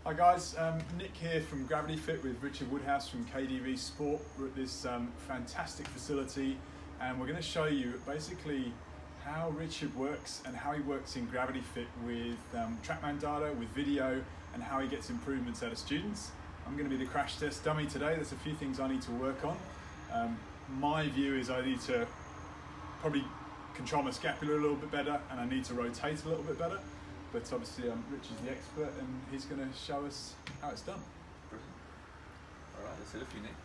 Hi guys, Nick here from Gravity Fit with Richard Woodhouse from KDV Sport. We're at this fantastic facility and we're going to show you basically how Richard works and how he works in Gravity Fit with TrackMan data, with video, and how he gets improvements out of students. I'm going to be the crash test dummy today. There's a few things I need to work on. My view is I need to probably control my scapula a little bit better and I need to rotate a little bit better. But obviously Rich is the expert and he's going to show us how it's done. Brilliant. All right, let's hit a few, Nick.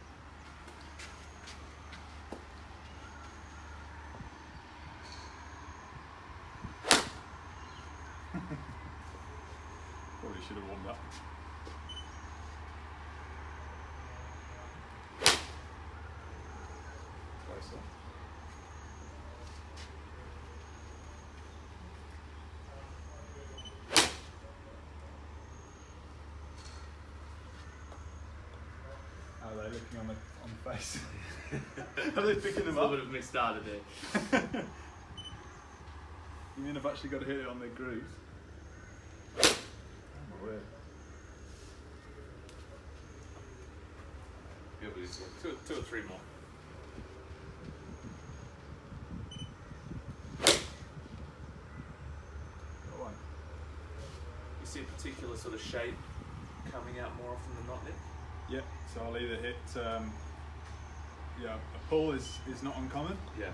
Probably should have warmed up. Closer. How are they looking on the face? Are they picking them up? A little bit of mixed data there. You mean I've actually got to hit it on their grooves? Oh my word. Two or three more. Got one. You see a particular sort of shape coming out more often than not, Nick? Yeah, so I'll either hit, a pull is not uncommon, Yeah.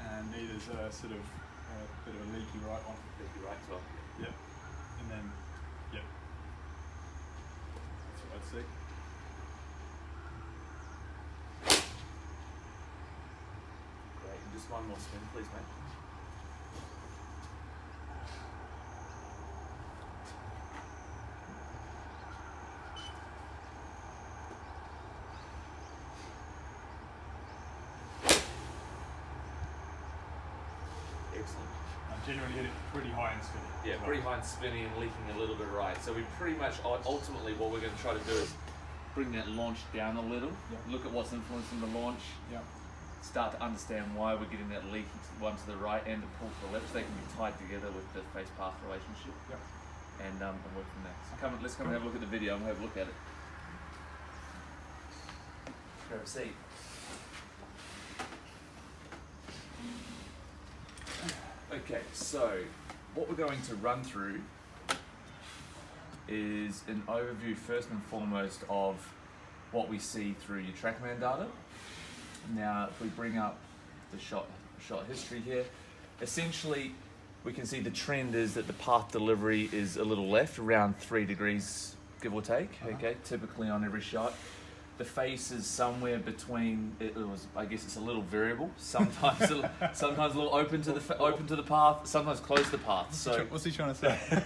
and neither's a sort of bit of a leaky right one. Leaky right as well. Yeah, and then, yeah, that's what I'd see. Great, and just one more spin, please, mate. Excellent. I generally hit it pretty high and spinny. Yeah, pretty high and spinny and leaking a little bit right. So we pretty much, ultimately what we're going to try to do is bring that launch down a little, look at what's influencing the launch, start to understand why we're getting that leaky one to the right and the pull to the left, so they can be tied together with the face-path relationship, and work from there. So let's come and have a look at the video and have a look at it. Grab a seat. Okay, so what we're going to run through is an overview first and foremost of what we see through your TrackMan data. Now, if we bring up the shot history here, essentially we can see the trend is that the path delivery is a little left, around 3 degrees, give or take, okay, typically on every shot. The face is somewhere between. I guess it's a little variable. Sometimes, sometimes a little open to the path. Sometimes close the path. So what's he trying to say?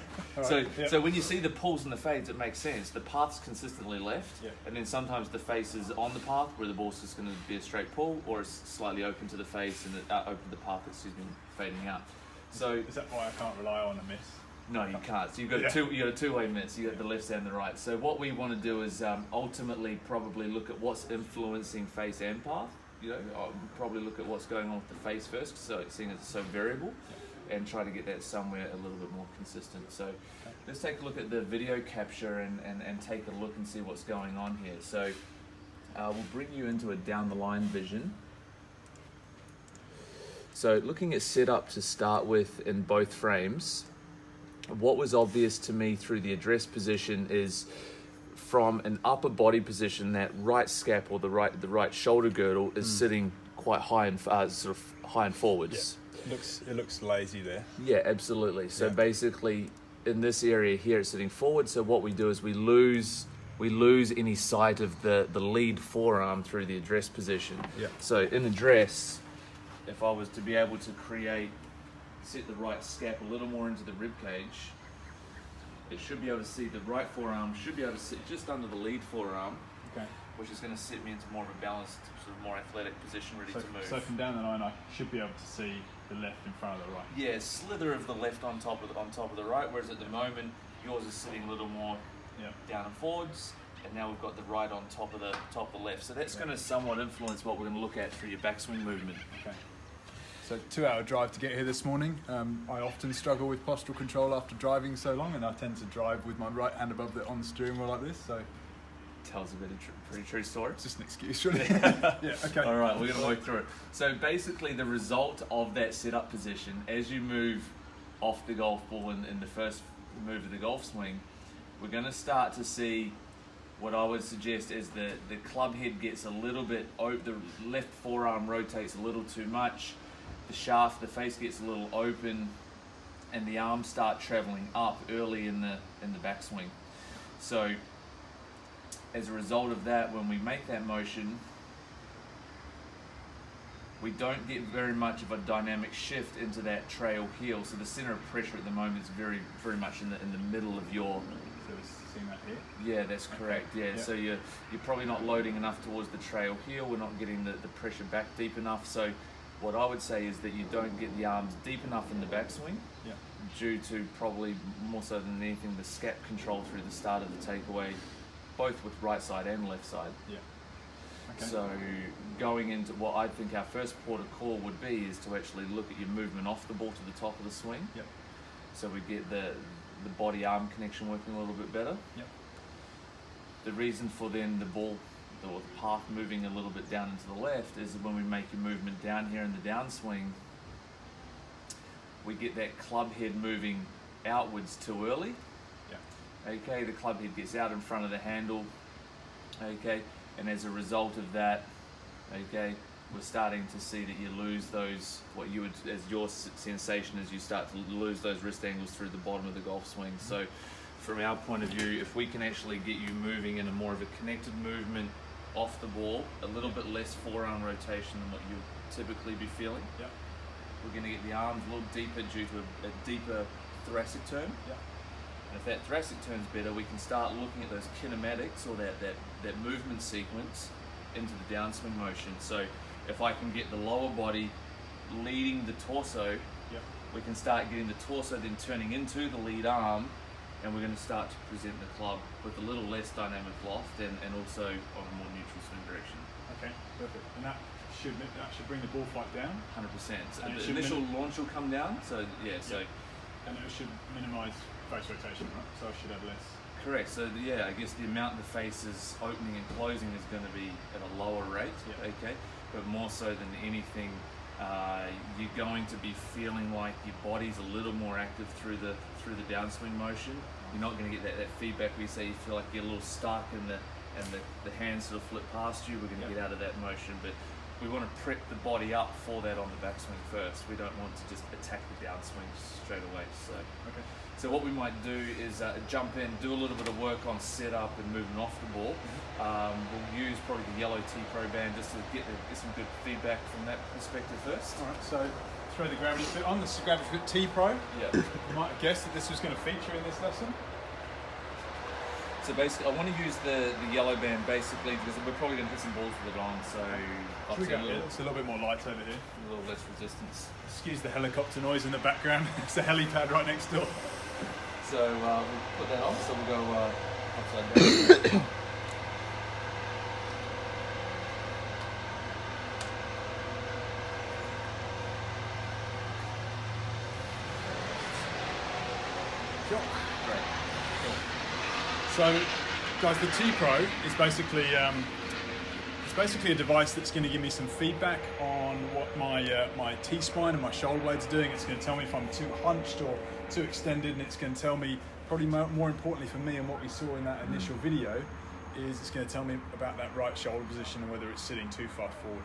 So when you see the pulls and the fades, it makes sense. The path's consistently left, and then sometimes the face is on the path where the ball's just going to be a straight pull, or it's slightly open to the face and open to the path. Excuse me, fading out. So is that why I can't rely on a miss? No, you can't. So you've got a two-way miss. You got the left and the right. So what we want to do is ultimately probably look at what's influencing face and path. I'll probably look at what's going on with the face first, so seeing as it's so variable, and try to get that somewhere a little bit more consistent. So let's take a look at the video capture and take a look and see what's going on here. So we'll bring you into a down the line vision. So looking at setup to start with in both frames. What was obvious to me through the address position is from an upper body position, that right scap or the right shoulder girdle is sitting quite high and sort of high and forwards. Yeah. It looks lazy there. Yeah, absolutely. So basically in this area here it's sitting forward. So what we do is we lose any sight of the lead forearm through the address position. Yeah. So in address, if I was to be able to set the right scap a little more into the rib cage, it should be able to see the right forearm should be able to sit just under the lead forearm, which is going to set me into more of a balanced, sort of more athletic position, ready to move. So from down the line, I should be able to see the left in front of the right. Yeah, slither of the left on top of the right, whereas at the moment yours is sitting a little more down and forwards, and now we've got the right on top of the left. So that's going to somewhat influence what we're going to look at through your backswing movement. Okay. So 2-hour drive to get here this morning. I often struggle with postural control after driving so long, and I tend to drive with my right hand above on the steering wheel like this. So tells a bit of pretty true story. It's just an excuse, really. Yeah. Okay. All right, we're going to work through it. So basically, the result of that set-up position, as you move off the golf ball in the first move of the golf swing, we're going to start to see what I would suggest is the club head gets a little bit open, the left forearm rotates a little too much, the shaft, the face gets a little open, and the arms start traveling up early in the backswing. So as a result of that, when we make that motion, we don't get very much of a dynamic shift into that trail heel. So the center of pressure at the moment is very much in the middle of your. So we're seeing that here? Yeah, that's correct. Yeah, Yep. so you're probably not loading enough towards the trail heel. We're not getting the pressure back deep enough. So what I would say is that you don't get the arms deep enough in the backswing, Yeah. due to probably more so than anything the scap control through the start of the takeaway, both with right side and left side. Yeah. Okay. So going into what I think our first port of call would be is to actually look at your movement off the ball to the top of the swing. Yep. So we get the body arm connection working a little bit better. Yep. The reason for then the ball or the path moving a little bit down into the left is when we make your movement down here in the downswing, we get that club head moving outwards too early. Yeah. Okay, the club head gets out in front of the handle. Okay, and as a result of that, okay, we're starting to see that you lose those, what you would, as your sensation is you start to lose those wrist angles through the bottom of the golf swing. So from our point of view, if we can actually get you moving in a more of a connected movement off the ball, a little bit less forearm rotation than what you would typically be feeling, Yeah. we're going to get the arms a little deeper due to a deeper thoracic turn. Yeah. And if that thoracic turn's better, we can start looking at those kinematics or that movement sequence into the downswing motion. So if I can get the lower body leading the torso, Yeah. we can start getting the torso then turning into the lead arm, and we're going to start to present the club with a little less dynamic loft and also on a more neutral swing direction. Okay. Perfect. And that should bring the ball flight down. 100%. So And it the should initial launch will come down. So yeah. So And it should minimise face rotation, right? So I should have less. correct. So yeah, I guess the amount the face is opening and closing is going to be at a lower rate. Yeah. Okay. But more so than anything, you're going to be feeling like your body's a little more active through the downswing motion. You're not going to get that feedback where you say you feel like you're a little stuck and the hands sort of flip past you. We're going to Yeah. get out of that motion, but we want to prep the body up for that on the backswing first. We don't want to just attack the downswing straight away. Okay. So what we might do is jump in, do a little bit of work on setup and movement off the ball. We'll use probably the yellow T-Pro band just to get some good feedback from that perspective first. All right. So throw the gravity fit on. This is Gravity Fit T-Pro. Yeah. You might have guessed that this was going to feature in this lesson. So basically, I want to use the yellow band basically because we're probably going to hit some balls with it on. So I'll Should we see a go? little, It's a little bit more light over here. a little less resistance. Excuse the helicopter noise in the background. It's the helipad right next door. So we'll put that on. So we'll go upside down. Sure. Great. So, guys, the T-Pro is basically a device that's going to give me some feedback on what my T-spine and my shoulder blades are doing. It's going to tell me if I'm too hunched or too extended, and it's going to tell me, probably more importantly for me and what we saw in that initial video, is it's going to tell me about that right shoulder position and whether it's sitting too far forward.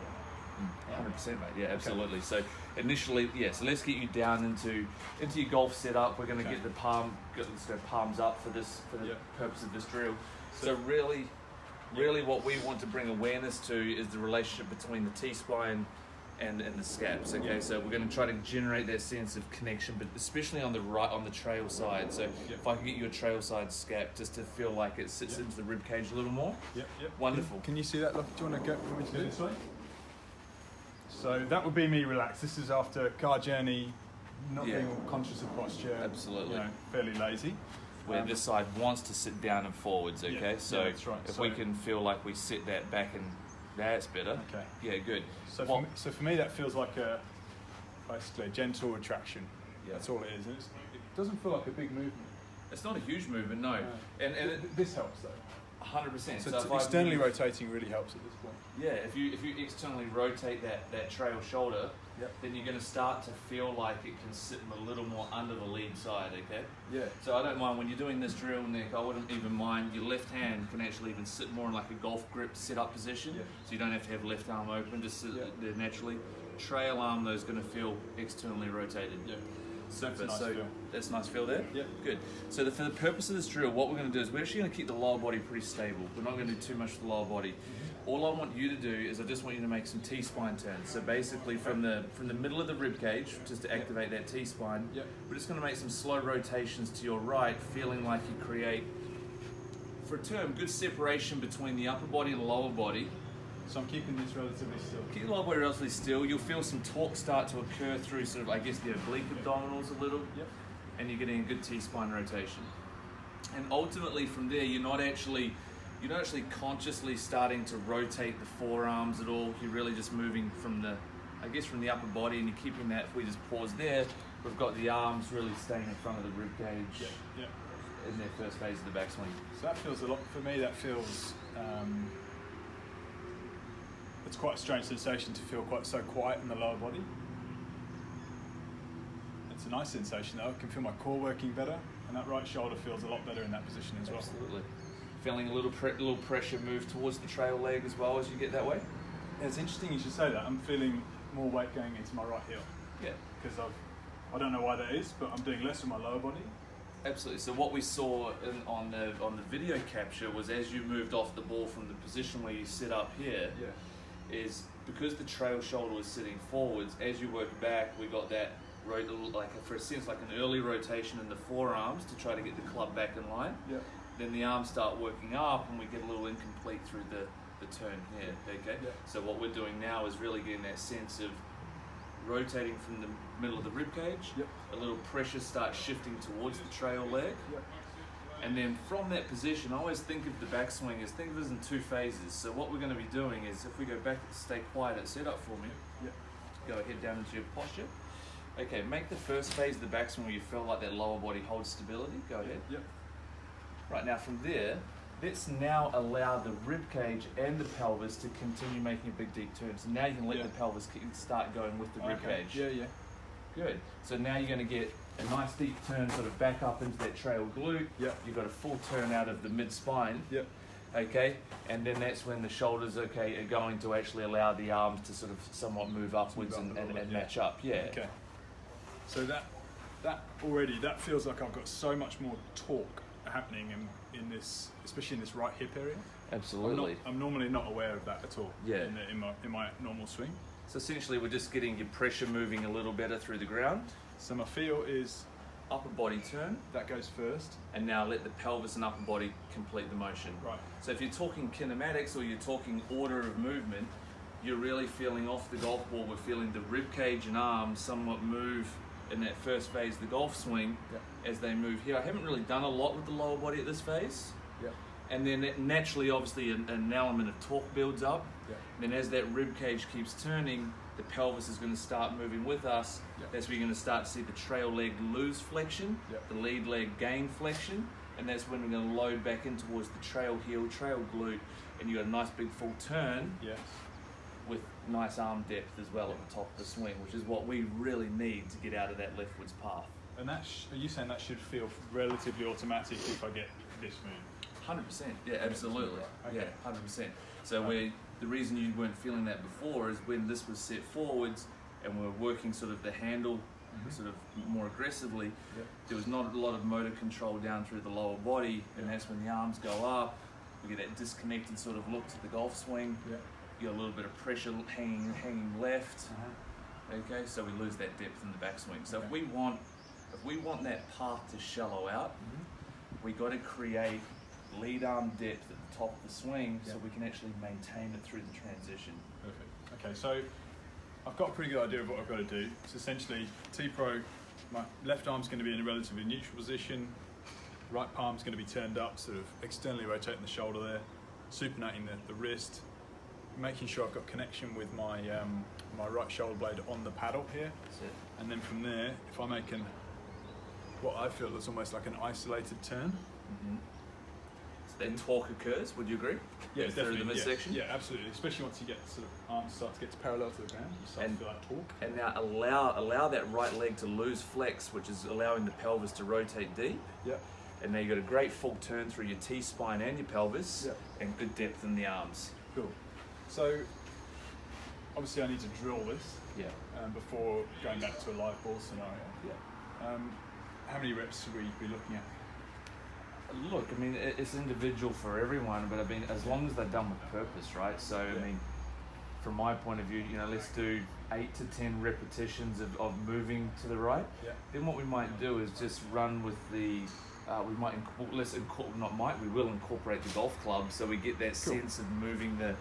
100%, mate. Yeah, absolutely. So initially, so let's get you down into your golf setup. We're going to get the palms up for the purpose of this drill. So really what we want to bring awareness to is the relationship between the T-spine and the scaps. Okay, so we're going to try to generate that sense of connection, but especially on the trail side. So if I can get you a trail side scap just to feel like it sits into the rib cage a little more. Yep. Wonderful. Can you see that? Look, do you want to go for me to do this way? So that would be me relaxed. This is after a car journey, not being conscious of posture. Absolutely. Fairly lazy. Where this side wants to sit down and forwards, okay? So that's right. if we can feel like we sit that back and that's better. Okay. Yeah, good. So for me, that feels like basically a gentle retraction. Yeah. That's all it is. And it doesn't feel like a big movement. It's not a huge movement, no. And this helps though. 100%. So externally rotating really helps at this point. Yeah, if you externally rotate that trail shoulder, then you're going to start to feel like it can sit a little more under the lead side, okay? Yeah. So I don't mind when you're doing this drill, Nick, I wouldn't even mind, your left hand can actually even sit more in like a golf grip sit-up position, so you don't have to have left arm open, just sit there naturally. Trail arm though is going to feel externally rotated. Yeah. Super. That's a nice feel. That's a nice feel there? Yeah. Good. So for the purpose of this drill, what we're going to do is we're actually going to keep the lower body pretty stable. We're not going to do too much to the lower body. All I want you to do is I just want you to make some T-spine turns. So basically from the middle of the rib cage, just to activate that T-spine, we're just going to make some slow rotations to your right, feeling like you create, for a term, good separation between the upper body and the lower body. So I'm keeping this relatively still. Keep the lower body relatively still. You'll feel some torque start to occur through sort of, I guess, the oblique abdominals a little. And you're getting a good T-spine rotation. And ultimately from there, you're not actually consciously starting to rotate the forearms at all. You're really just moving from the upper body, and you're keeping that. If we just pause there, we've got the arms really staying in front of the rib cage in their first phase of the backswing. So that feels a lot, for me that feels, it's quite a strange sensation to feel so quiet in the lower body. It's a nice sensation though. I can feel my core working better, and that right shoulder feels a lot better in that position as well. Absolutely. Feeling a little pressure move towards the trail leg as well as you get that way? Yeah, it's interesting you should say that. I'm feeling more weight going into my right heel. Yeah. Because I don't know why that is, but I'm doing less with my lower body. Absolutely. So what we saw on the video capture was as you moved off the ball from the position where you sit up here, is because the trail shoulder was sitting forwards, as you work back, we got that, for a sense, like an early rotation in the forearms to try to get the club back in line. Then the arms start working up and we get a little incomplete through the turn here, okay? So what we're doing now is really getting that sense of rotating from the middle of the rib cage, a little pressure starts shifting towards the trail leg, and then from that position, I always think of the backswing think of it in two phases. So what we're going to be doing is, if we go back, stay quiet at setup for me, go ahead down into your posture. Okay, make the first phase of the backswing where you feel like that lower body holds stability, go ahead. Right, now from there, let's now allow the rib cage and the pelvis to continue making a big deep turn. So now you can let the pelvis start going with the rib cage. Good. So now you're going to get a nice deep turn sort of back up into that trail glute. You've got a full turn out of the mid-spine. Okay, and then that's when the shoulders, are going to actually allow the arms to sort of somewhat move upwards and match up. Okay. So that feels like I've got so much more torque happening in this, especially in this right hip area. Absolutely. I'm normally not aware of that at all. In my normal swing. So essentially, we're just getting your pressure moving a little better through the ground. So my feel is upper body turn. That goes first. And now let the pelvis and upper body complete the motion. Right. So if you're talking kinematics or you're talking order of movement, you're really feeling off the golf ball. We're feeling the rib cage and arms somewhat move in that first phase of the golf swing as they move here. I haven't really done a lot with the lower body at this phase. And then naturally, obviously, an element of torque builds up. And then as that rib cage keeps turning, the pelvis is going to start moving with us. That's where you're going to start to see the trail leg lose flexion, the lead leg gain flexion, and that's when we're going to load back in towards the trail heel, trail glute, and you got a nice big full turn with nice arm depth as well at the top of the swing, which is what we really need to get out of that leftwards path. And are you saying that should feel relatively automatic if I get this move? 100%, yeah, absolutely. Yeah, 100%. So the reason you weren't feeling that before is when this was set forwards and we're working sort of the handle sort of more aggressively, there was not a lot of motor control down through the lower body, and that's when the arms go up, we get that disconnected sort of look to the golf swing, you got a little bit of pressure hanging left, okay, so we lose that depth in the backswing. So if we want that path to shallow out, we got to create lead arm depth at the top of the swing so we can actually maintain it through the transition. Perfect. Okay, so I've got a pretty good idea of what I've got to do. It's essentially T-Pro, my left arm's going to be in a relatively neutral position, right palm's going to be turned up, sort of externally rotating the shoulder there, supinating the wrist, making sure I've got connection with my my right shoulder blade on the paddle here. That's it. And then from there, if I make what I feel is almost like an isolated turn. Mm-hmm. So then torque occurs, would you agree? Yeah, through definitely. the midsection? Yeah, absolutely. Especially once you get sort of arms start to get parallel to the ground, you start to feel that torque. And now allow that right leg to lose flex, which is allowing the pelvis to rotate deep. Yep. And now you've got a great full turn through your T-spine and your pelvis, Yep. and good depth in the arms. Cool. So, obviously I need to drill this Yeah. before going back to a live ball scenario. Yeah. How many reps should we be looking at? Look, I mean, it's individual for everyone, but I mean, as long as they're done with purpose, right? So, I mean, from my point of view, let's do 8 to 10 repetitions of moving to the right. Yeah. Then what we might do is just run with the, we will incorporate the golf club, so we get that sense of moving the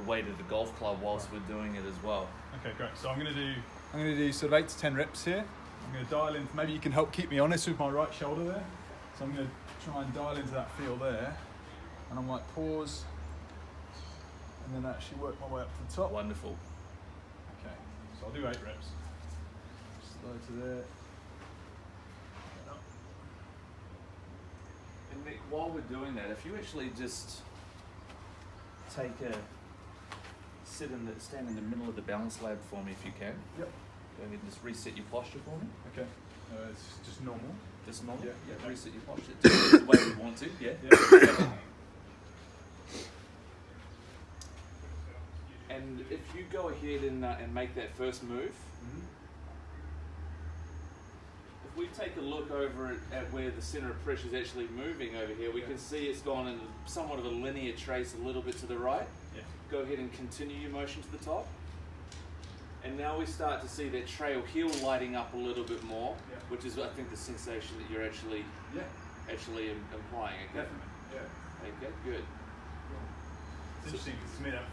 weight of the golf club whilst we're doing it as well. Okay, great. So I'm going to do sort of 8 to 10 reps here. I'm going to dial in. Maybe you can help keep me honest with my right shoulder there. So I'm going to try and dial into that feel there, and I might pause, and then actually work my way up to the top. Wonderful. Okay. So I'll do 8 reps. Slow to there. And Nick, while we're doing that, if you actually just stand in the middle of the balance lab for me if you can. Yep. Go ahead and just reset your posture for me. Okay. It's just normal. Just normal? Yeah. Okay. Reset your posture. Just the way we want to, yeah? Yeah. And if you go ahead and make that first move, if we take a look over at where the center of pressure is actually moving over here, we can see it's gone in somewhat of a linear trace a little bit to the right. Yeah. Go ahead and continue your motion to the top. And now we start to see that trail heel lighting up a little bit more, which is, I think, the sensation that you're actually implying. Okay? Definitely. Yeah. Okay, good. It's interesting because to me that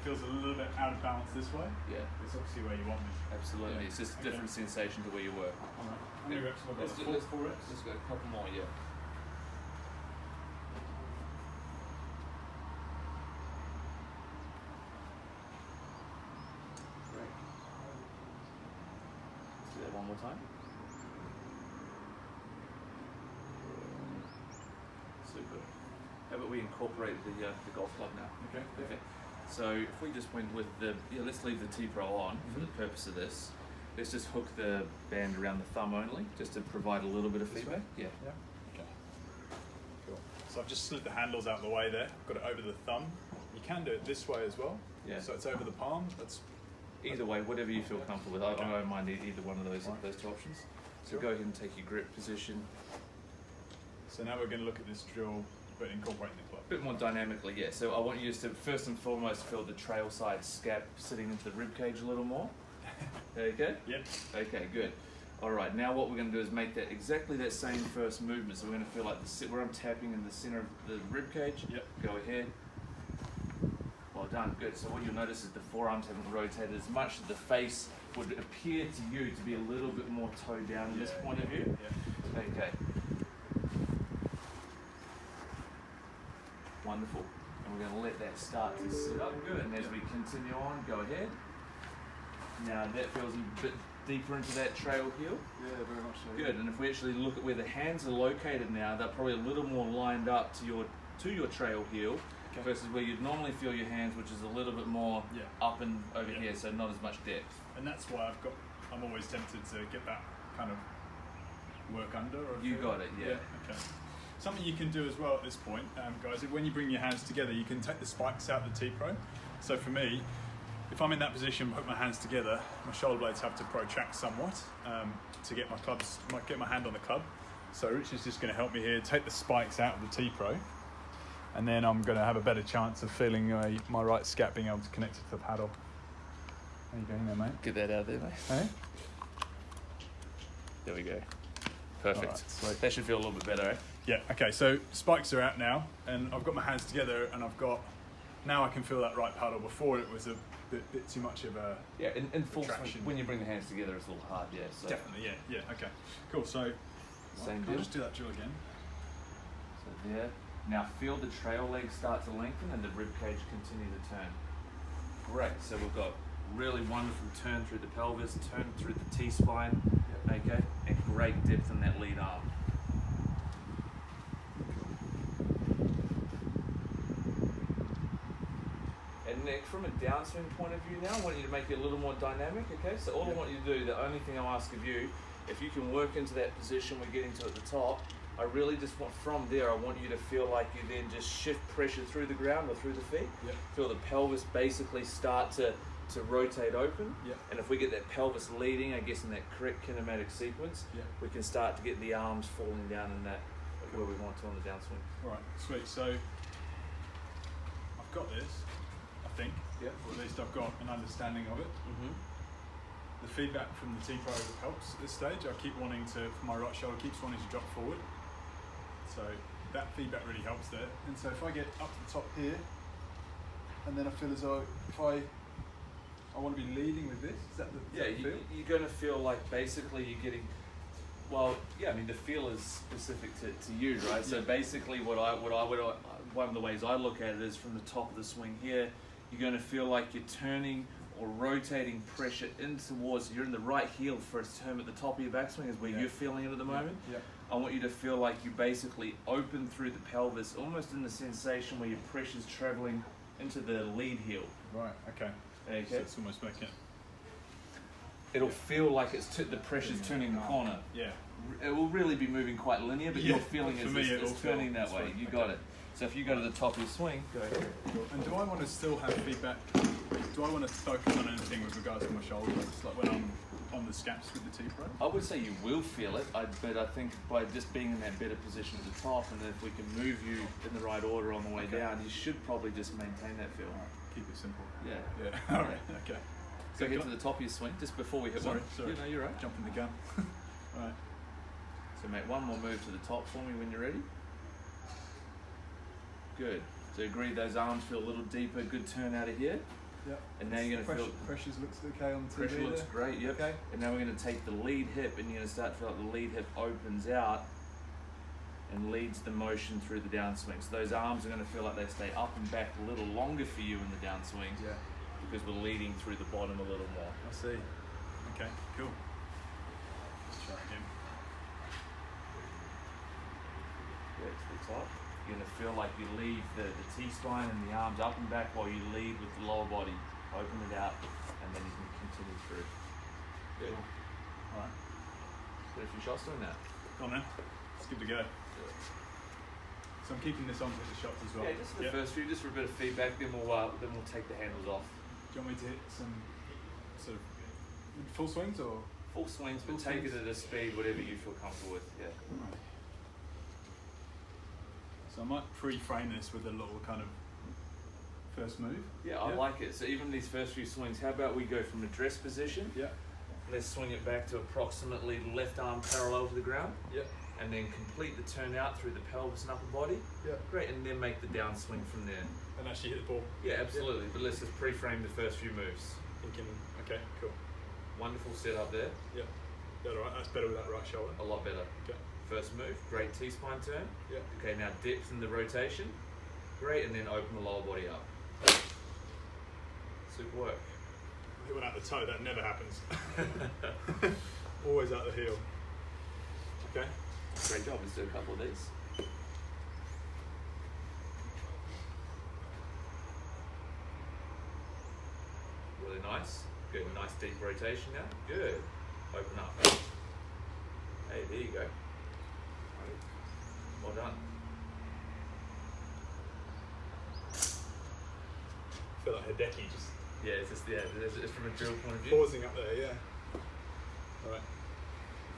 feels a little bit out of balance this way. Yeah. It's obviously where you want me. Absolutely. It's just a different sensation to where you were. All right. How many reps have I got? Four reps? Let's go a couple more, yeah. Great. Let's do that one more time. Super. How about we incorporate the golf club now? Okay. Okay. So if we just went with let's leave the T-Pro on for the purpose of this. Let's just hook the band around the thumb only, just to provide a little bit of feedback. Yeah. Yeah. Okay. Cool. So I've just slid the handles out of the way there. Got it over the thumb. You can do it this way as well. Yeah. So it's over the palm. Either way, whatever you feel comfortable with. I don't mind either one of those two options. So go ahead and take your grip position. So now we're going to look at this drill, but incorporating the club. A bit more dynamically, yeah. So I want you to first and foremost feel the trail side scap sitting into the rib cage a little more. Okay? Yep. Okay, good. All right, now what we're going to do is make that exactly that same first movement. So we're going to feel like where I'm tapping in the center of the rib cage. Yep. Go ahead. Well done, good. So what you'll notice is the forearms haven't rotated as much. The face would appear to you to be a little bit more toe down at this point of view. Yeah. Okay. Wonderful. And we're going to let that start to sit up. Good. And as we continue on, go ahead. Now that feels a bit deeper into that trail heel. Yeah, very much so. Good. And if we actually look at where the hands are located now, they're probably a little more lined up to your trail heel versus where you'd normally feel your hands, which is a little bit more up and over here, so not as much depth. And that's why I'm always tempted to get that kind of work under. You got it, yeah. Okay. Something you can do as well at this point, guys, when you bring your hands together, you can take the spikes out of the T-Pro. So for me, if I'm in that position, put my hands together, my shoulder blades have to protract somewhat to get my hand on the club. So Rich is just going to help me here, take the spikes out of the T-Pro, and then I'm going to have a better chance of feeling my right scap being able to connect it to the paddle. How you going there, mate? Get that out there, mate. Hey? There we go. Perfect. All right, sweet. That should feel a little bit better, eh? Yeah, okay, so spikes are out now, and I've got my hands together, and now I can feel that right paddle. Before it was a bit too much of a in full traction. swing, when you bring the hands together, it's a little hard, yeah. So. Definitely, yeah, okay. Cool, so Same I'll deal. just do that drill again. So there. Now feel the trail legs start to lengthen and the rib cage continue to turn. Great. So we've got really wonderful turn through the pelvis, turn through the T-spine, okay, and great depth in that lead arm. And Nick, from a downswing point of view now, I want you to make it a little more dynamic, okay? So all I want you to do, the only thing I'll ask of you, if you can work into that position we're getting to at the top, I really just want, from there, I want you to feel like you then just shift pressure through the ground or through the feet. Yep. Feel the pelvis basically start to rotate open. Yep. And if we get that pelvis leading, I guess in that correct kinematic sequence, Yep. we can start to get the arms falling down in that where we want to on the downswing. All right, sweet. So I've got this, I think. Yep. Or at least I've got an understanding of it. Mm-hmm. The feedback from the T-Pro helps at this stage. I keep wanting to, my right shoulder keeps wanting to drop forward. So that feedback really helps there. And so if I get up to the top here, and then I feel as though if I want to be leading with this, is that the feel? You're going to feel like basically you're getting, well, yeah, I mean the feel is specific to you, right? So basically one of the ways I look at it is from the top of the swing here, you're going to feel like you're turning or rotating pressure in towards, you're in the right heel first term at the top of your backswing is where you're feeling it at the moment. Yeah. I want you to feel like you basically open through the pelvis, almost in the sensation where your pressure's traveling into the lead heel. Right, okay. Okay. So it's almost making it. It'll feel like the pressure's turning the corner. Yeah. It will really be moving quite linear, but your feeling is it's turning that way. You got it. So if you go to the top of your swing, go ahead. And do I want to still have feedback? Do I want to focus on anything with regards to my shoulders, like when I'm on the scaps with the T-Pro? I would say you will feel it, but I think by just being in that better position at the top, and if we can move you in the right order on the way down, you should probably just maintain that feel. All right, keep it simple. Yeah. Yeah. All right. Okay. So get to the top of your swing just before we hit one. Sorry. No, you're right. Jumping the gun. All right. So make one more move to the top for me when you're ready. Good. So agree those arms feel a little deeper. Good turn out of here. Yep. And now you're going to feel pressures looks okay on the TV. pressure looks there. great. Yep. Okay. And now we're going to take the lead hip, and you're going to start to feel like the lead hip opens out and leads the motion through the downswing. So those arms are going to feel like they stay up and back a little longer for you in the downswing. Yeah. Because we're leading through the bottom a little more. I see. Okay. Cool. Let's try again. Yeah, to the top. You're going to feel like you leave the T-spine and the arms up and back while you lead with the lower body. Open it out, and then you can continue through. Good. All right. Get a few shots doing that. Come on, man. Let's give it a go. Good. So I'm keeping this on for the shots as well. Yeah, just for the first few, just for a bit of feedback. Then we'll take the handles off. Do you want me to hit some sort of full swings or? Full swings, but take it at a speed, whatever you feel comfortable with. Yeah. Right. So I might pre-frame this with a little kind of first move. Yeah, I like it. So even these first few swings, how about we go from address position? Yeah. Let's swing it back to approximately left arm parallel to the ground. Yeah. And then complete the turn out through the pelvis and upper body. Yeah. Great, and then make the downswing from there. And actually hit the ball. Yeah, absolutely. But let's just pre-frame the first few moves. Thinking, okay, cool. Wonderful setup there. Yeah. That all right? That's better with that right shoulder. A lot better. Okay. First move, great T-spine turn. Yeah. Okay, now depth in the rotation. Great, and then open the lower body up. Super work. Hit one out the toe, that never happens. Always out the heel. Okay. Great job, let's do a couple of these. Really nice. Good, nice deep rotation now. Good. Open up. Hey, there you go. Well done. I feel like Hideki just Yeah, it's from a drill point of view. pausing up there, yeah. All right.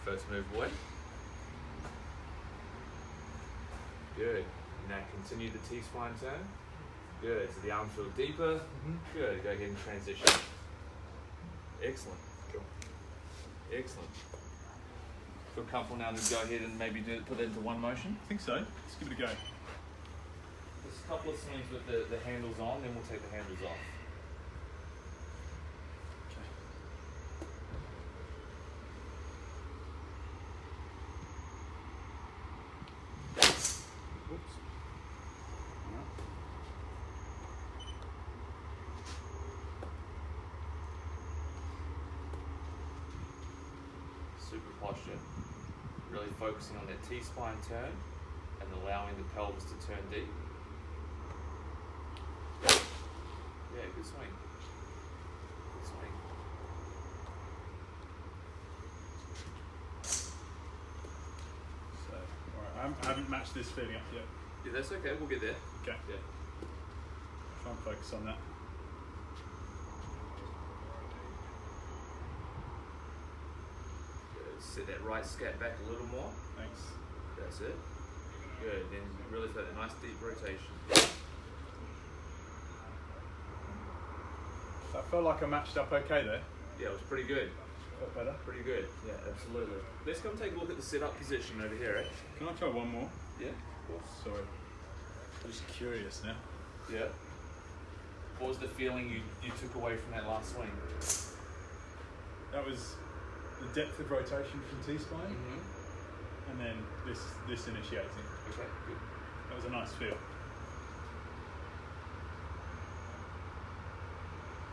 First move away. Good. Now continue the T-spine turn. Good. So the arms feel deeper. Good. Go ahead and transition. Excellent. Cool. Excellent. Feel comfortable now to go ahead and maybe put it into one motion? I think so. Let's give it a go. Just a couple of swings with the handles on, then we'll take the handles off. Whoops. All right. super posture. Really focusing on that T-spine turn and allowing the pelvis to turn deep. Yeah, good swing. Good swing. So, alright, I haven't matched this feeling up yet. Yeah, that's okay, we'll get there. Okay. Yeah. Try and focus on that. Good. Set that right scat back a little more. Thanks. That's it. Good. Then really feel that nice deep rotation. I felt like I matched up okay there. Yeah, it was pretty good. Felt better. Pretty good. Yeah, absolutely. Let's come take a look at the setup position over here, eh? Can I try one more? Yeah, of course. Sorry. I'm just curious now. Yeah. What was the feeling you took away from that last swing? That was the depth of rotation from T-spine, Mm-hmm. and then this initiating. Okay, good. That was a nice feel.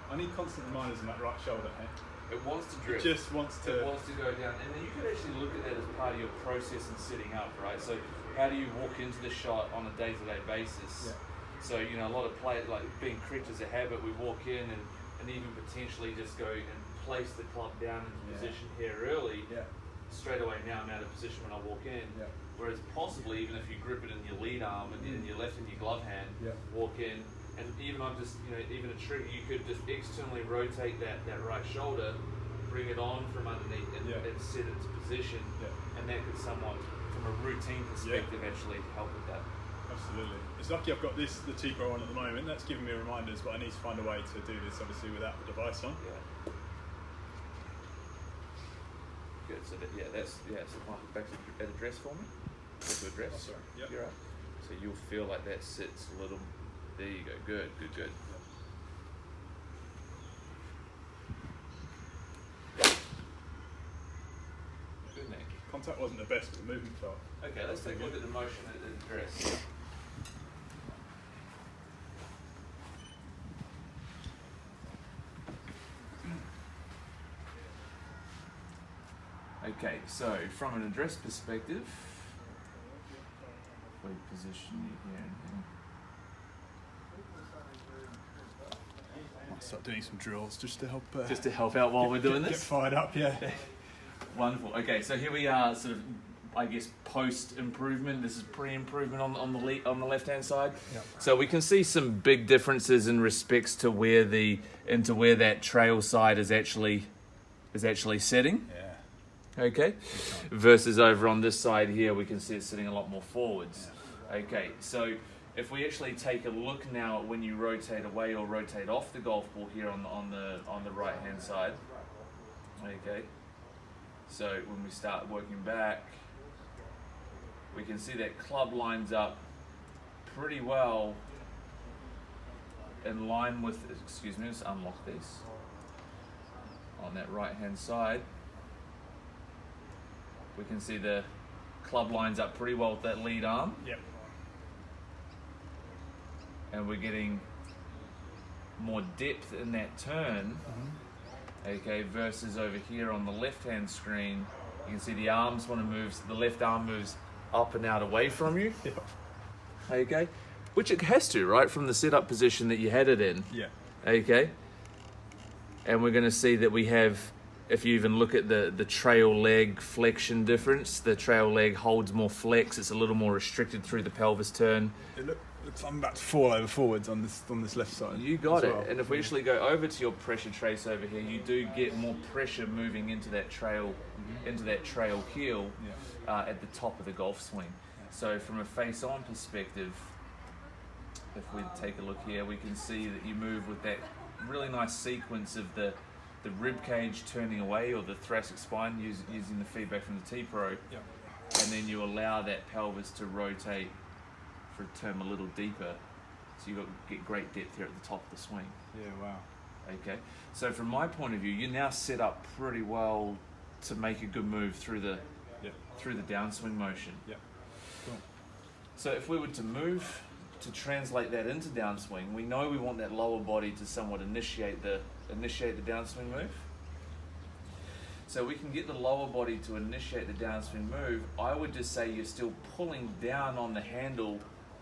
I need constant reminders in that right shoulder, hey? It wants to drift. It just wants to... It wants to go down. And then you could actually look at that as part of your process in setting up, right? So how do you walk into the shot on a day-to-day basis? Yeah. So, you know, a lot of players, like being cricket as a habit, we walk in and even potentially just go and place the club down into position here early. Yeah. Straight away now I'm out of position when I walk in. Yeah. Whereas possibly even if you grip it in your lead arm and in your left in your glove hand, walk in, and even I'm just, you know, even a trick, you could just externally rotate that right shoulder, bring it on from underneath and set it into position, and that could somewhat, from a routine perspective, actually help with that. Absolutely. It's lucky I've got the T-Pro on at the moment. That's giving me reminders, but I need to find a way to do this, obviously, without the device on. Yeah. Good. So that's So Michael, back to at address for me. Back to address. Oh, sorry. Yep. You're right. So you'll feel like that sits a little. There you go. Good. Good. Good, Nick. Contact wasn't the best, but the movement felt. Okay, let's take a look at the motion at the address. Okay, so from an address perspective, we position you here and here. Might start doing some drills just to help. Just to help out while we're doing Get this. fired up, yeah. Wonderful. Okay, so here we are, sort of, I guess, post improvement. This is pre-improvement on the left hand side. Yep. So we can see some big differences in respects to where that trail side is actually setting. Yeah. Okay, versus over on this side here, we can see it sitting a lot more forwards. Yeah. Okay, so if we actually take a look now at when you rotate away or rotate off the golf ball here on the right hand side. Okay, so when we start working back, we can see that club lines up pretty well in line with. Excuse me, let's unlock this on that right hand side. We can see the club lines up pretty well with that lead arm. Yep. And we're getting more depth in that turn. Okay, versus over here on the left-hand screen, you can see the arms want to move, the left arm moves up and out away from you. Yep. Okay, which it has to, right, from the setup position that you had it in. Yeah. Okay, and we're going to see that we have, if you even look at the trail leg flexion difference, the trail leg holds more flex. It's a little more restricted through the pelvis turn. It looks like I'm about to fall over forwards on this left side. You got it. Well. And if we actually go over to your pressure trace over here, you do get more pressure moving into that trail, heel at the top of the golf swing. Yeah. So from a face-on perspective, if we take a look here, we can see that you move with that really nice sequence of the rib cage turning away, or the thoracic spine using the feedback from the T-Pro, and then you allow that pelvis to rotate for a term a little deeper, so you get great depth here at the top of the swing. Yeah, wow. Okay, so from my point of view, you're now set up pretty well to make a good move through the downswing motion. Yeah. Cool. So if we were to move to translate that into downswing, we know we want that lower body to somewhat initiate the downswing move. So we can get the lower body to initiate the downswing move. I would just say you're still pulling down on the handle,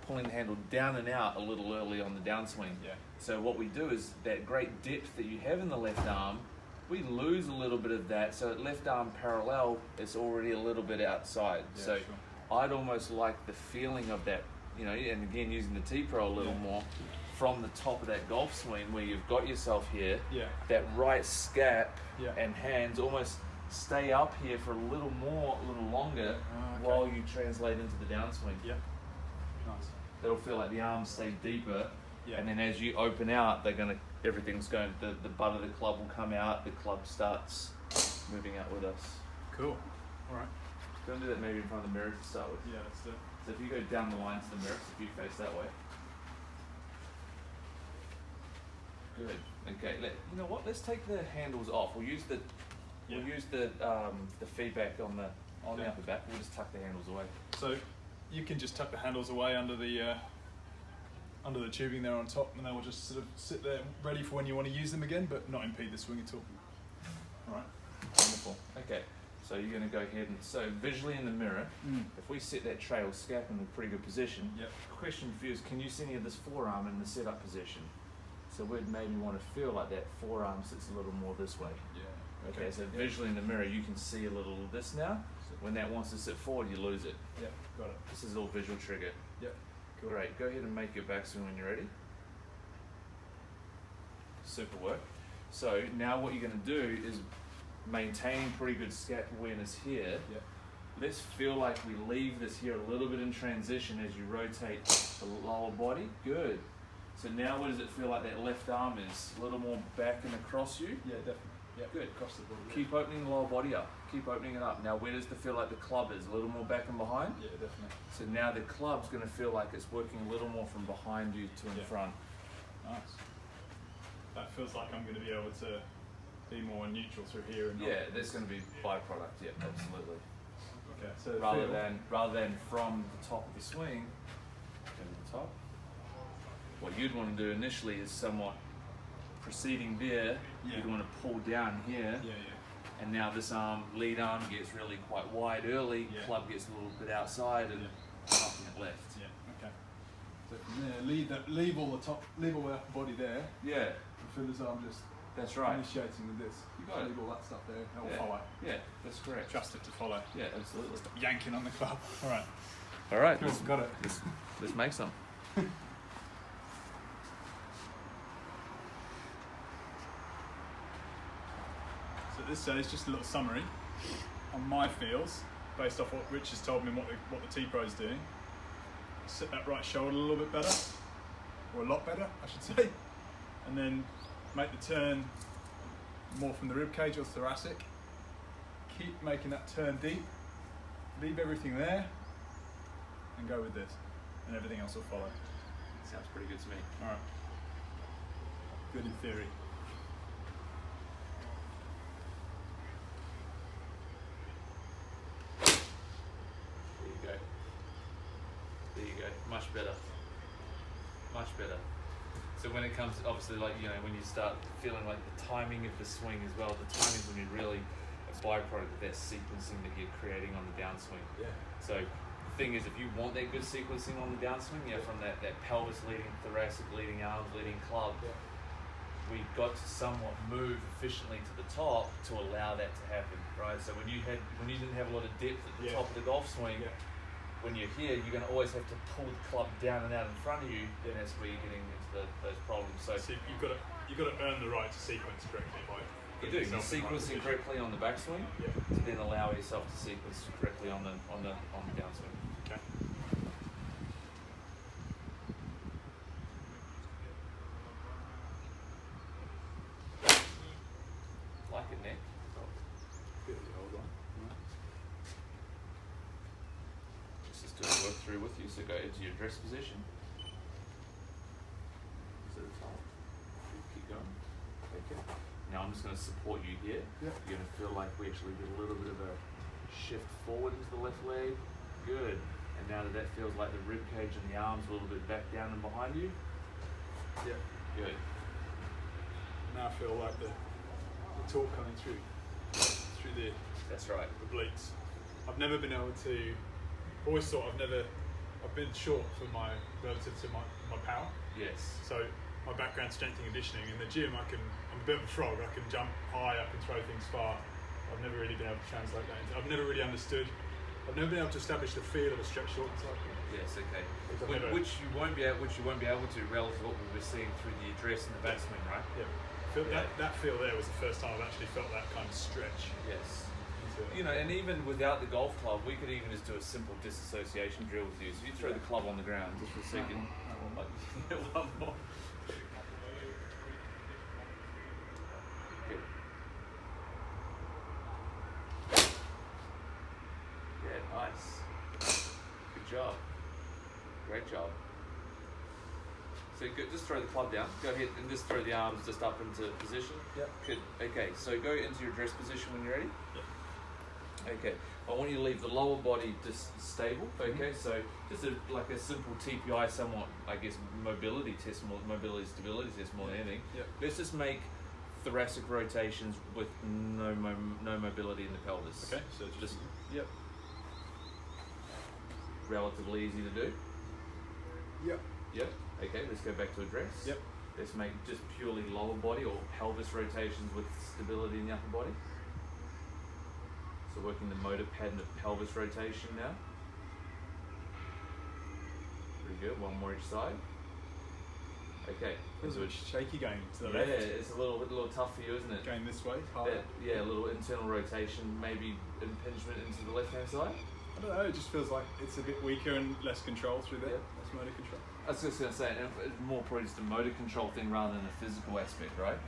pulling the handle down and out a little early on the downswing. Yeah. So what we do is that great depth that you have in the left arm, we lose a little bit of that. So at left arm parallel, it's already a little bit outside. Yeah, so sure. I'd almost like the feeling of that, you know, and again using the T-Pro a little more, from the top of that golf swing where you've got yourself here, that right scap and hands almost stay up here for a little longer while you translate into the downswing. Yeah. Nice. It'll feel like the arms stay deeper, and then as you open out, everything's going, the butt of the club will come out, the club starts moving out with us. Cool. All right. Go and do that maybe in front of the mirror to start with. Yeah, let's do it. So if you go down the line to the mirror, if you face that way. Good. Okay. You know what? Let's take the handles off. We'll use the feedback on the upper back. We'll just tuck the handles away. So you can just tuck the handles away under the tubing there on top, and they will just sort of sit there ready for when you want to use them again, but not impede the swing at all. All right. Wonderful. Okay. So you're going to go ahead and, so visually in the mirror, if we set that trail scap in a pretty good position, question for you is, can you see any of this forearm in the setup position? So we'd maybe want to feel like that forearm sits a little more this way. Yeah. Okay, so visually in the mirror, you can see a little of this now. When that wants to sit forward, you lose it. Yeah, got it. This is all visual trigger. Yeah. Cool. Great. Go ahead and make your backswing when you're ready. Super work. So now what you're going to do is maintain pretty good scap awareness here. Yeah. Let's feel like we leave this here a little bit in transition as you rotate the lower body. Good. So now what does it feel like that left arm is? A little more back and across you? Yeah, definitely. Yeah, good. Across the body. Keep opening the lower body up. Keep opening it up. Now where does it feel like the club is? A little more back and behind? Yeah, definitely. So now the club's going to feel like it's working a little more from behind you to in front. Nice. That feels like I'm going to be able to be more neutral through here. And that's going to be byproduct. Yeah, absolutely. Okay, so rather than from the top of the swing, go to the top. What you'd want to do initially is somewhat proceeding there. You'd want to pull down here. And now this lead arm gets really quite wide early. Club gets a little bit outside and popping it left. Yeah. Okay. So from there, leave all the upper body there. Yeah. And feel this arm just. That's right. Initiating with this. You got it. Leave all that stuff there. That will follow. Yeah, that's correct. Trust it to follow. Yeah, absolutely. Stop yanking on the club. All right. All right. Cool. Got it. Let's make some. So at this stage, just a little summary on my feels, based off what Rich has told me and what the T-Pro is doing. Sit that right shoulder a little bit better, or a lot better, I should say, and then make the turn more from the rib cage or thoracic. Keep making that turn deep. Leave everything there, and go with this, and everything else will follow. Sounds pretty good to me. All right. Good in theory. There you go, much better. Much better. So when it comes, obviously, like, you know, when you start feeling like the timing of the swing as well, the timing is when you really, a byproduct of that sequencing that you're creating on the downswing. Yeah. So the thing is, if you want that good sequencing on the downswing, from that pelvis leading, thoracic leading, arms leading, club, we've got to somewhat move efficiently to the top to allow that to happen, right? So when you didn't have a lot of depth at the top of the golf swing, when you're here, you're going to always have to pull the club down and out in front of you, and that's where you're getting into those problems. So you've got to earn the right to sequence correctly by. You do. You're sequencing correctly on the backswing, to then allow yourself to sequence correctly on the downswing. Okay. Like it, Nick. Good. Hold on. Just do a work through with you. So go into your dress position. To the top. Keep going. Okay. Now I'm just going to support you here. You're going to feel like we actually did a little bit of a shift forward into the left leg. Good. And now that feels like the rib cage and the arms a little bit back down and behind you. Yeah. Good. Now I feel like the torque coming through through the That's right. obliques. I've never been able to. Always thought I've been short for my relative to my power. Yes. So my background strength and conditioning in the gym, I'm a bit of a frog. I can jump high, I can throw things far. I've never really been able to translate that into. I've never really understood. I've never been able to establish the feel of a stretch shorten cycle. Yes, okay. Which you won't be able to relative to what we were seeing through the address and the batsman, right? Yeah. That feel there was the first time I've actually felt that kind of stretch. Yes. You know, and even without the golf club, we could even just do a simple disassociation drill with you. So you throw the club on the ground just for a second. One more. Good. Yeah, nice. Good job. Great job. So good, just throw the club down. Go ahead and just throw the arms just up into position. Yep. Good. Okay, so go into your address position when you're ready. Yep. Okay, I want you to leave the lower body just stable. Okay, so just like a simple TPI, somewhat, I guess, mobility test, mobility stability test more than anything. Yep. Let's just make thoracic rotations with no mobility in the pelvis. Okay, so just yep. Relatively easy to do. Yep. Yep. Okay, let's go back to address. Yep. Let's make just purely lower body or pelvis rotations with stability in the upper body. So working the motor pattern of pelvis rotation now. Pretty good, one more each side. Okay. Feels a bit shaky going to the yeah, left. Yeah, it's a little tough for you, isn't it? Going this way, harder. Yeah, a little internal rotation, maybe impingement into the left-hand side. I don't know, it just feels like it's a bit weaker and less control through there. Yep. Less motor control. I was just going to say, it's more probably just a motor control thing rather than a physical aspect, right?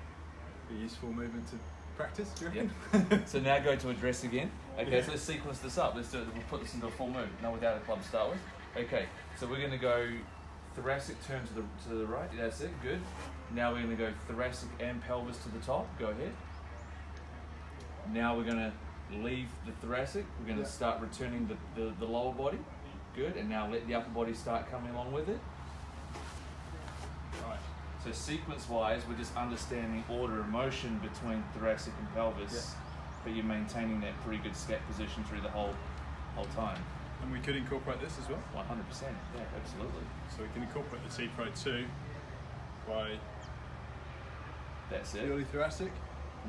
A useful movement to practice, do you reckon? Yep. So now go to address again. Okay, so let's sequence this up. Let's do it. We'll put this into a full move. No, without a club to start with. Okay, so we're going to go thoracic turn to the right. That's it. Good. Now we're going to go thoracic and pelvis to the top. Go ahead. Now we're going to leave the thoracic. We're going to start returning the lower body. Good. And now let the upper body start coming along with it. Right. So sequence-wise, we're just understanding order of motion between thoracic and pelvis, but you're maintaining that pretty good scat position through the whole time. And we could incorporate this as well? 100%, yeah, absolutely. So we can incorporate the T-Pro 2 by That's it. purely thoracic.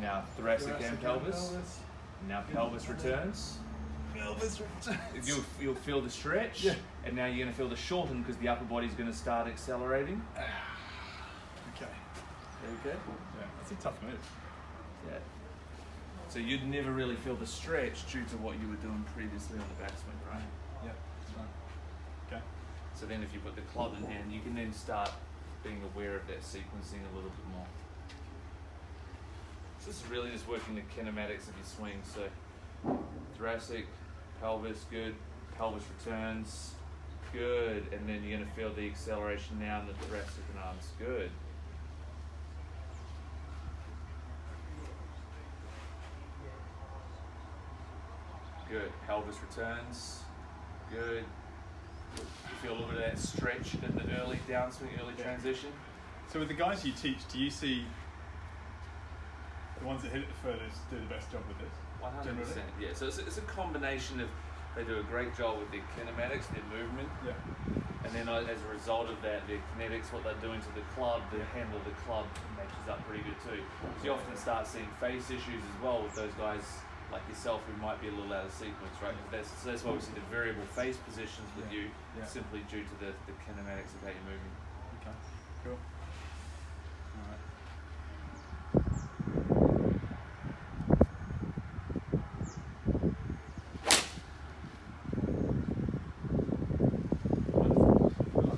Now thoracic and pelvis. Now pelvis returns. Pelvis returns. You'll feel the stretch, and now you're going to feel the shorten because the upper body's going to start accelerating. Okay. Okay. Yeah, that's a tough move. Yeah. So you'd never really feel the stretch due to what you were doing previously on the backswing, right? Yeah, that's right. Okay. So then if you put the club in hand, you can then start being aware of that sequencing a little bit more. So this is really just working the kinematics of your swing. So thoracic, pelvis, good. Pelvis returns, good. And then you're going to feel the acceleration now in the thoracic and arms, good. Good. Pelvis returns, good. You feel a little bit of that stretch in the early downswing, early transition. So with the guys you teach, do you see the ones that hit it the furthest do the best job with this? 100%. Yeah. So it's a combination of they do a great job with their kinematics, their movement, and then as a result of that, their kinetics, what they're doing to the club, the handle of the club matches up pretty good too. So you often start seeing face issues as well with those guys like yourself who might be a little out of sequence, right? So that's why we see the variable face positions with you, simply due to the kinematics of how you're moving. Okay, cool. Alright.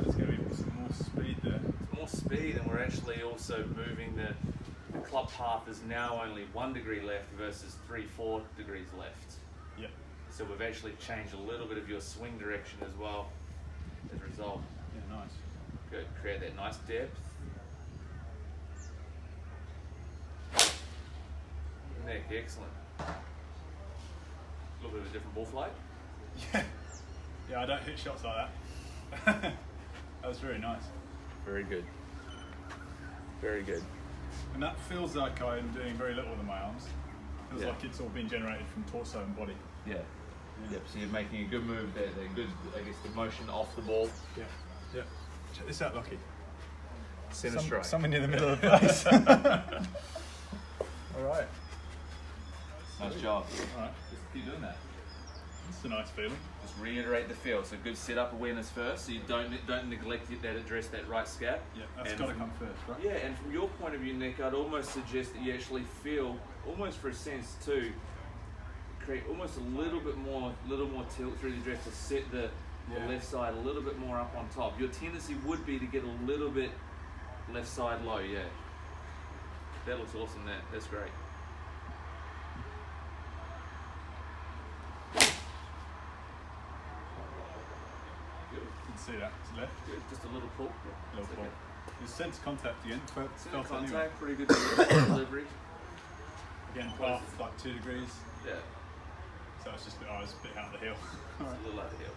There's going to be some more speed there. It's more speed, and we're actually also moving the club path is now only 1 degree left versus 3-4 degrees left. Yep. So we've actually changed a little bit of your swing direction as well as a result. Yeah, nice. Good. Create that nice depth. Nick, excellent. A little bit of a different ball flight. Yeah. Yeah, I don't hit shots like that. That was very nice. Very good. Very good. And that feels like I'm doing very little with my arms. Feels like it's all been generated from torso and body. Yeah. Yep, so you're making a good move there. They're good, I guess, the motion off the ball. Yeah. Yeah. Check this out, Lockie. Centre strike. Somewhere near the middle of the place. All right. Nice job. All right. Just keep doing that. It's a nice feeling. Just reiterate the feel. So good setup awareness first, so you don't neglect that address that right scap. Yeah, that's got to come first, right? Yeah, and from your point of view, Nick, I'd almost suggest that you actually feel, almost for a sense too, create almost a little more tilt through the address to set the left side a little bit more up on top. Your tendency would be to get a little bit left side low, yeah. That looks awesome, that's great. You can see that, to the left. Good. Just a little pull. Little pull. You sense contact again. Center contact, pretty good delivery. Again, path like 2 degrees. Yeah. So it's just a bit out of the hill. It's a little out of the hill.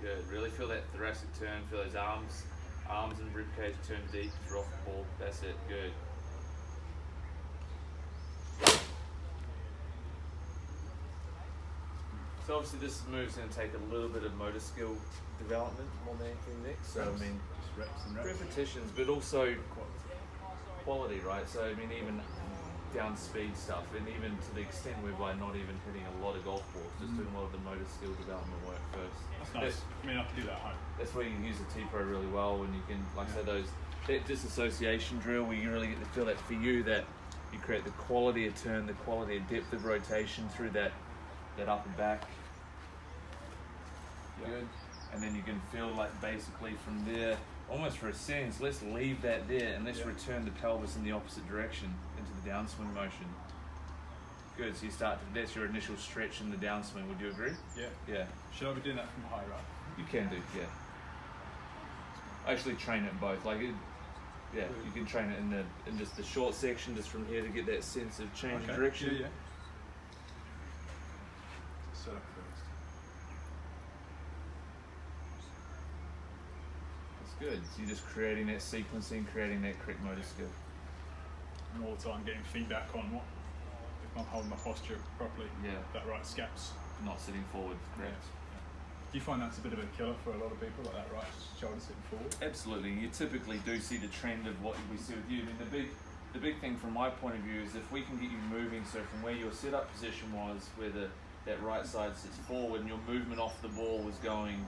Good. Really feel that thoracic turn. Feel those arms and ribcage turn deep. Drop the ball. That's it. Good. So obviously this move's going to take a little bit of motor skill development more than anything, Nick. So I mean, just reps and reps. Repetitions, but also quality, right? So I mean, even down speed stuff, and even to the extent whereby not even hitting a lot of golf balls, just doing a lot of the motor skill development work first. That's nice. I mean, I can do that at home. That's where you can use the T-Pro really well, when you can, like I say, that disassociation drill where you really get to feel that for you, that you create the quality of turn, the quality of depth of rotation through that upper back. Good. And then you can feel like basically from there, almost for a sense, let's leave that there and let's return the pelvis in the opposite direction into the downswing motion. Good, so you start to, that's your initial stretch in the downswing, would you agree? Yeah. Yeah. Should I be doing that from high, right? You can do, yeah. I actually train it in both, like it, yeah, you can train it in just the short section, just from here to get that sense of change of direction. Yeah, yeah. Set up first. Good. So you're just creating that sequencing, creating that correct motor skill. And all the time getting feedback on what, if I'm holding my posture properly, that right scap's not sitting forward, correct. Yeah. Do you find that's a bit of a killer for a lot of people, like that right shoulder sitting forward? Absolutely. You typically do see the trend of what we see with you. I mean, the big thing from my point of view is if we can get you moving, so from where your setup position was, where that right side sits forward and your movement off the ball was going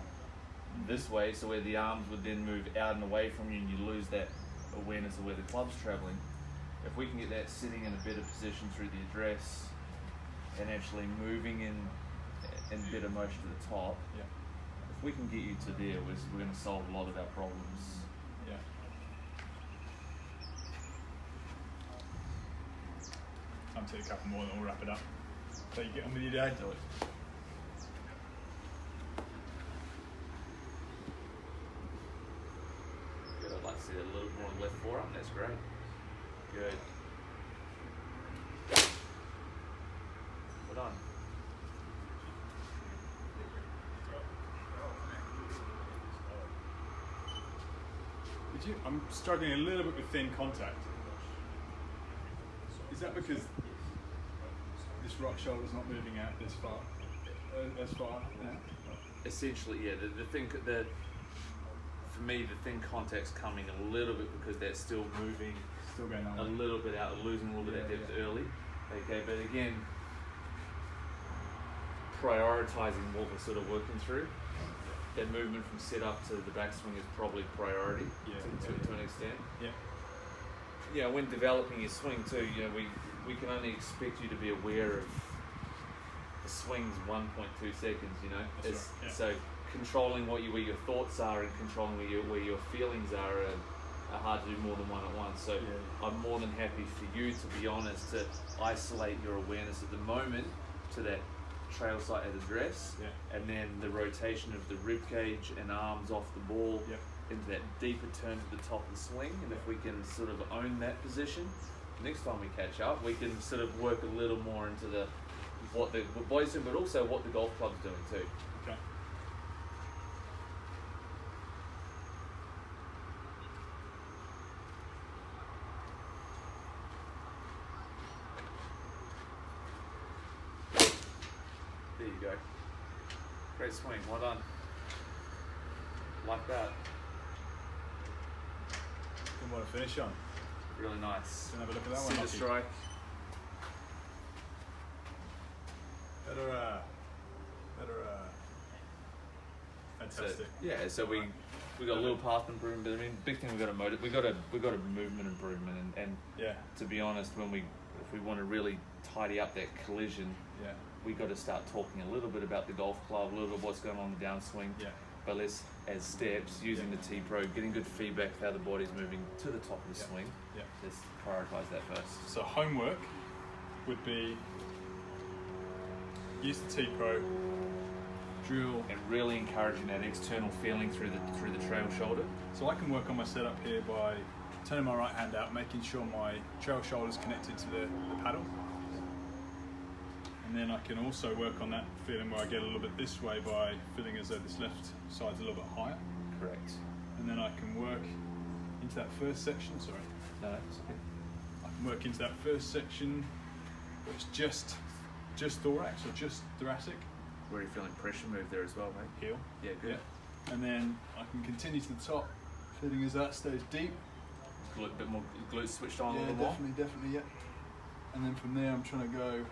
this way, so where the arms would then move out and away from you and you lose that awareness of where the club's travelling. If we can get that sitting in a better position through the address and actually moving in better motion to the top, if we can get you to there, we're going to solve a lot of our problems. Yeah. Time to take a couple more and then we'll wrap it up. So you get on with your day. I'd like to see that a little more on the left forearm. That's great. Good. Well done. I'm struggling a little bit with thin contact. Is that because this right shoulder's not moving out as far now? Essentially, yeah. For me, the thin contact's coming a little bit because that's still moving, still going on a little bit out, losing a little bit of depth early. Okay, but again, prioritizing what we're sort of working through. That movement from set up to the backswing is probably priority to an extent. Yeah. Yeah, when developing your swing too, we can only expect you to be aware of the swing's 1.2 seconds. So controlling where your thoughts are and controlling where your feelings are hard to do more than one at once. So I'm more than happy for you, to be honest, to isolate your awareness at the moment to that trail sight at address, and then the rotation of the rib cage and arms off the ball into that deeper turn to the top of the swing. And if we can sort of own that position, next time we catch up, we can sort of work a little more into what the boys do, but also what the golf club's doing too. Okay. Great swing, well done. Like that. Good one to finish on. Really nice. Have a look at that one. Cinder Lockie. strike. Better. Fantastic. So we got a little path improvement, but I mean, big thing we got a movement improvement, and Yeah. to be honest, if we want to really tidy up that collision, Yeah. we got to start talking a little bit about the golf club, a little bit of what's going on in the downswing. Yeah. But let's, as steps, using the T-Pro, getting good feedback of how the body's moving to the top of the Yeah. swing. Yeah. Let's prioritise that first. So homework would be use the T-Pro, drill. And really encouraging that external feeling through the trail shoulder. So I can work on my setup here by turning my right hand out, making sure my trail shoulder is connected to the paddle. And then I can also work on that feeling where I get a little bit this way by feeling as though this left side's a little bit higher. Correct. And then I can work into that first section, sorry. No, it's okay. I can work into that first section, which is just thorax or just thoracic. Where are you feeling pressure move there as well, mate? Heel. Yeah, good. Yeah. And then I can continue to the top, feeling as that stays deep. A bit more glutes switched on a Yeah, little more. definitely, yeah. And then from there I'm trying to go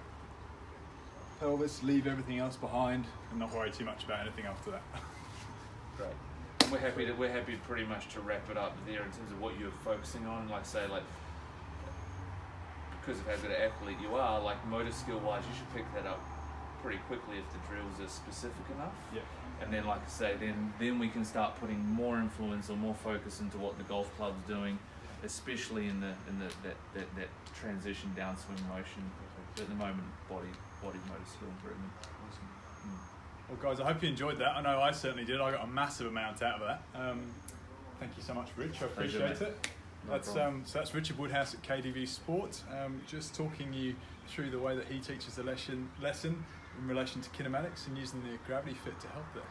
pelvis, leave everything else behind and not worry too much about anything after that. Great. And we're happy pretty much to wrap it up there in terms of what you're focusing on. Like say, because of how good an athlete you are, like motor skill wise, you should pick that up pretty quickly if the drills are specific enough. Yeah. And then, like I say, then we can start putting more influence or more focus into what the golf club's doing, especially in that transition downswing motion. But at the moment, body motor skill improvement. Well, guys, I hope you enjoyed that. I know I certainly did. I got a massive amount out of that. Thank you so much, Rich. I appreciate it. Problem. So that's Richard Woodhouse at KDV Sport, just talking you through the way that he teaches the lesson in relation to kinematics and using the gravity fit to help there.